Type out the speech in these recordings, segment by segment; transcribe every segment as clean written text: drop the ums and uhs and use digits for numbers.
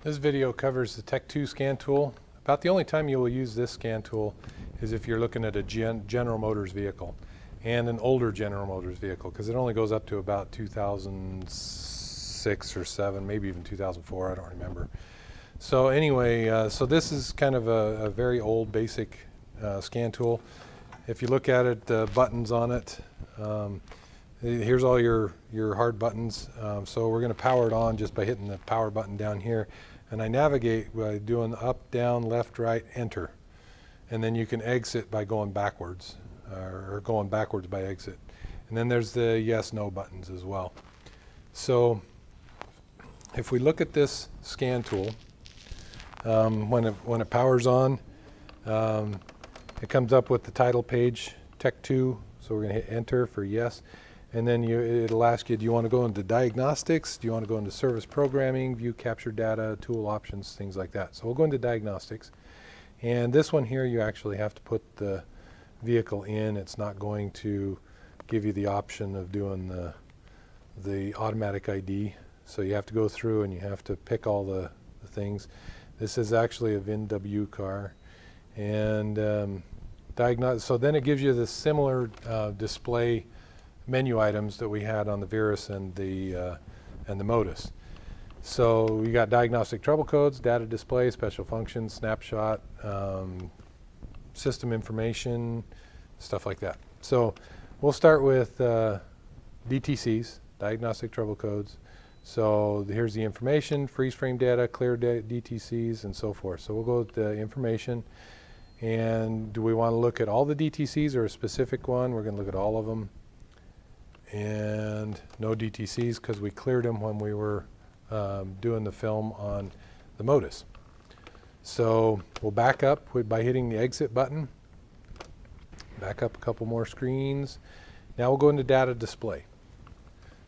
This video covers the Tech 2 scan tool. About the only time you will use this scan tool is if you're looking at a General Motors vehicle, and an older General Motors vehicle, because it only goes up to about 2006 or 7, maybe even 2004, I don't remember. So anyway, so this is kind of a very old basic scan tool. If you look at it, the buttons on it, here's all your hard buttons. So we're going to power it on just by hitting the power button down here. And I navigate by doing up, down, left, right, enter. And then you can exit by going backwards, or going backwards by exit. And then there's the yes, no buttons as well. So if we look at this scan tool, when it powers on, it comes up with the title page, Tech 2. So we're going to hit enter for yes. And then it'll ask you, do you want to go into diagnostics? Do you want to go into service programming, view capture data, tool options, things like that. So we'll go into diagnostics. And this one here, you actually have to put the vehicle in. It's not going to give you the option of doing the automatic ID. So you have to go through and you have to pick all the things. This is actually a VIN-W car. And so then it gives you the similar display menu items that we had on the Virus and the Modus. So we got diagnostic trouble codes, data display, special functions, snapshot, system information, stuff like that. So we'll start with DTCs, diagnostic trouble codes. So here's the information, freeze frame data, clear DTCs, and so forth. So we'll go with the information. And do we want to look at all the DTCs or a specific one? We're going to look at all of them. And no DTCs because we cleared them when we were doing the film on the Modus. So we'll back up by hitting the exit button. Back up a couple more screens. Now we'll go into data display.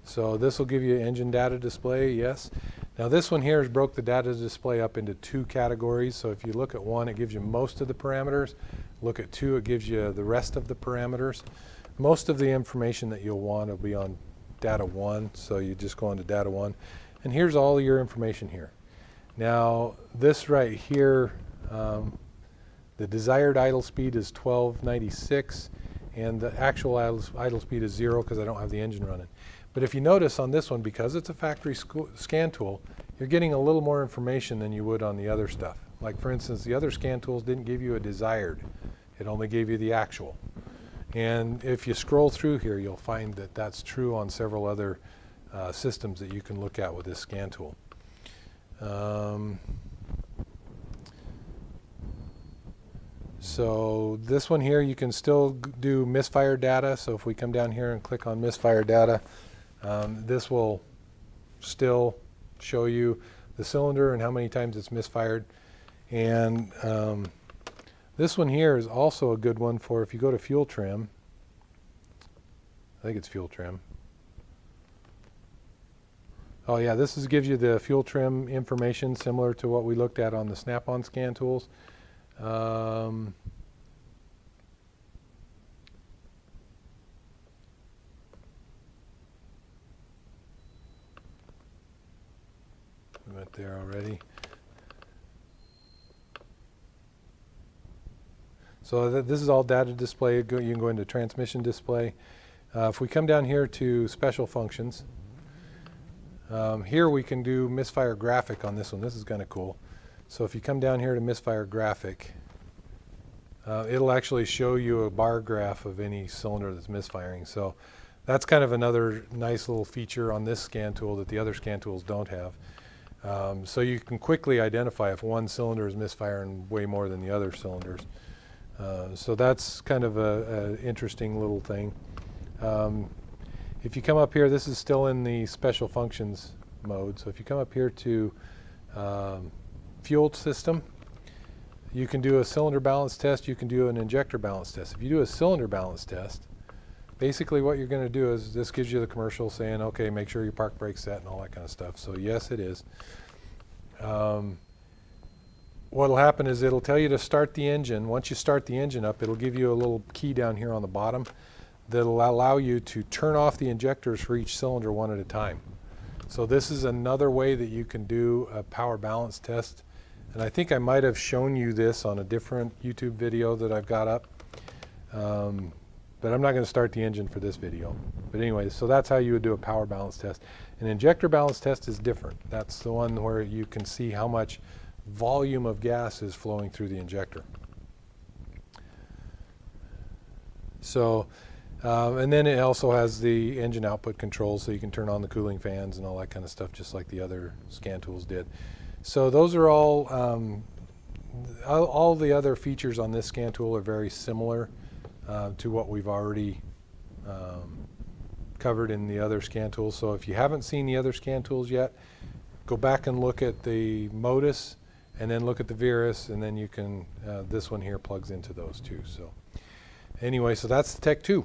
So this will give you engine data display, yes. Now this one here has broke the data display up into 2 categories. So if you look at 1, it gives you most of the parameters. Look at 2, it gives you the rest of the parameters. Most of the information that you'll want will be on data 1, so you just go into data 1. And here's all your information here. Now this right here, the desired idle speed is 1296, and the actual idle speed is 0 because I don't have the engine running. But if you notice on this one, because it's a factory scan tool, you're getting a little more information than you would on the other stuff. Like for instance, the other scan tools didn't give you a desired. It only gave you the actual. And if you scroll through here, you'll find that that's true on several other systems that you can look at with this scan tool. So this one here, you can still do misfire data. So if we come down here and click on misfire data, this will still show you the cylinder and how many times it's misfired. And this one here is also a good one for if you go to fuel trim. I think it's fuel trim. Oh yeah, this gives you the fuel trim information similar to what we looked at on the Snap-on scan tools. Right there already. So this is all data display. You can go into transmission display. If we come down here to special functions, here we can do misfire graphic on this one. This is kind of cool. So if you come down here to misfire graphic, it'll actually show you a bar graph of any cylinder that's misfiring. So that's kind of another nice little feature on this scan tool that the other scan tools don't have. So you can quickly identify if one cylinder is misfiring way more than the other cylinders. So that's kind of an interesting little thing. If you come up here, this is still in the special functions mode. So if you come up here to fuel system, you can do a cylinder balance test, you can do an injector balance test. If you do a cylinder balance test, basically what you're going to do is this gives you the commercial saying, okay, make sure your park brake's set and all that kind of stuff. So yes, it is. What will happen is it'll tell you to start the engine. Once you start the engine up, it'll give you a little key down here on the bottom that'll allow you to turn off the injectors for each cylinder one at a time. So this is another way that you can do a power balance test. And I think I might have shown you this on a different YouTube video that I've got up. But I'm not going to start the engine for this video. But anyway, so that's how you would do a power balance test. An injector balance test is different. That's the one where you can see how much volume of gas is flowing through the injector. So, and then it also has the engine output controls, so you can turn on the cooling fans and all that kind of stuff, just like the other scan tools did. So those are all the other features on this scan tool are very similar to what we've already covered in the other scan tools. So if you haven't seen the other scan tools yet, go back and look at the Modus, and then look at the Virus, and then you can, this one here plugs into those too. So anyway, so that's the Tech 2.